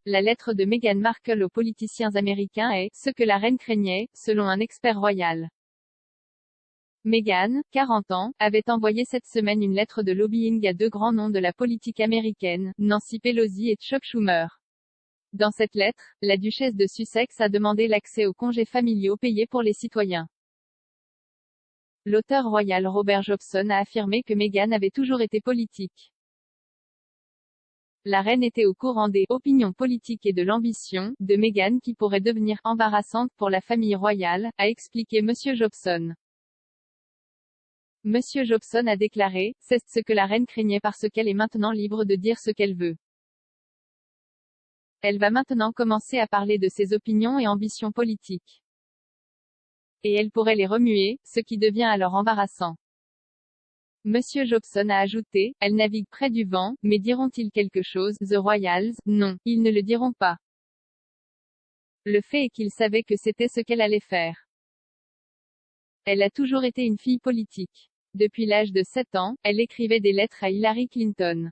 la lettre de Meghan Markle aux politiciens américains est « ce que la reine craignait », selon un expert royal. Meghan, 40 ans, avait envoyé cette semaine une lettre de lobbying à deux grands noms de la politique américaine, Nancy Pelosi et Chuck Schumer. Dans cette lettre, la duchesse de Sussex a demandé l'accès aux congés familiaux payés pour les citoyens. L'auteur royal Robert Jobson a affirmé que Meghan avait toujours été politique. La reine était au courant des opinions politiques et de l'ambition de Meghan qui pourrait devenir embarrassante pour la famille royale, a expliqué M. Jobson. M. Jobson a déclaré « C'est ce que la reine craignait parce qu'elle est maintenant libre de dire ce qu'elle veut. Elle va maintenant commencer à parler de ses opinions et ambitions politiques. Et elle pourrait les remuer, ce qui devient alors embarrassant. » M. Jobson a ajouté « Elle navigue près du vent, mais diront-ils quelque chose, The Royals? Non, ils ne le diront pas. Le fait est qu'ils savaient que c'était ce qu'elle allait faire. Elle a toujours été une fille politique. Depuis l'âge de 7 ans, elle écrivait des lettres à Hillary Clinton.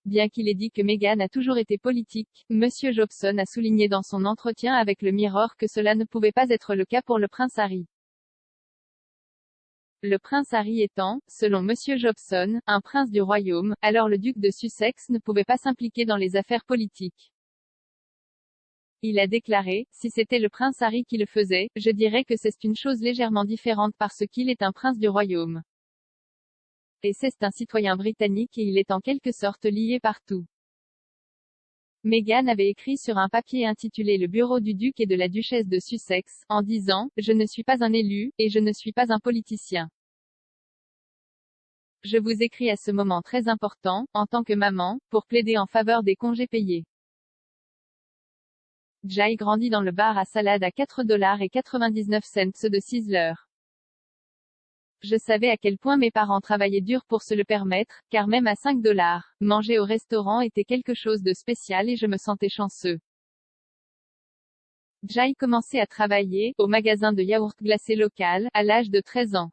Bien qu'il ait dit que Meghan a toujours été politique, M. Jobson a souligné dans son entretien avec le Mirror que cela ne pouvait pas être le cas pour le prince Harry. Le prince Harry étant, selon M. Jobson, un prince du royaume, alors le duc de Sussex ne pouvait pas s'impliquer dans les affaires politiques. Il a déclaré « Si c'était le prince Harry qui le faisait, je dirais que c'est une chose légèrement différente parce qu'il est un prince du royaume. Et c'est un citoyen britannique et il est en quelque sorte lié partout. » Meghan avait écrit sur un papier intitulé Le bureau du duc et de la duchesse de Sussex, en disant « Je ne suis pas un élu, et je ne suis pas un politicien. Je vous écris à ce moment très important, en tant que maman, pour plaider en faveur des congés payés. Jay grandit dans le bar à salade à $4,99 de Sizzler. Je savais à quel point mes parents travaillaient dur pour se le permettre, car même à $5, manger au restaurant était quelque chose de spécial et je me sentais chanceux. Jay commençait à travailler, au magasin de yaourt glacé local, à l'âge de 13 ans.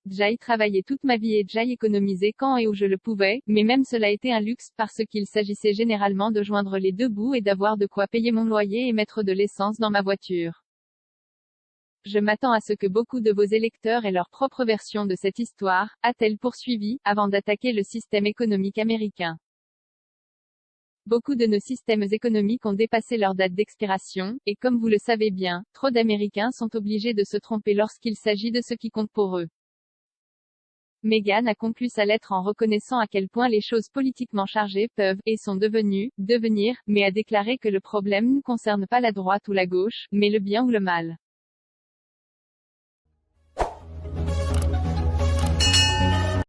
Jay travaillait toute ma vie et Jay économisait quand et où je le pouvais, mais même cela était un luxe, parce qu'il s'agissait généralement de joindre les deux bouts et d'avoir de quoi payer mon loyer et mettre de l'essence dans ma voiture. Je m'attends à ce que beaucoup de vos électeurs aient leur propre version de cette histoire, a-t-elle poursuivi, avant d'attaquer le système économique américain. Beaucoup de nos systèmes économiques ont dépassé leur date d'expiration, et comme vous le savez bien, trop d'Américains sont obligés de se tromper lorsqu'il s'agit de ce qui compte pour eux. Meghan a conclu sa lettre en reconnaissant à quel point les choses politiquement chargées peuvent, et sont devenir, mais a déclaré que le problème ne concerne pas la droite ou la gauche, mais le bien ou le mal.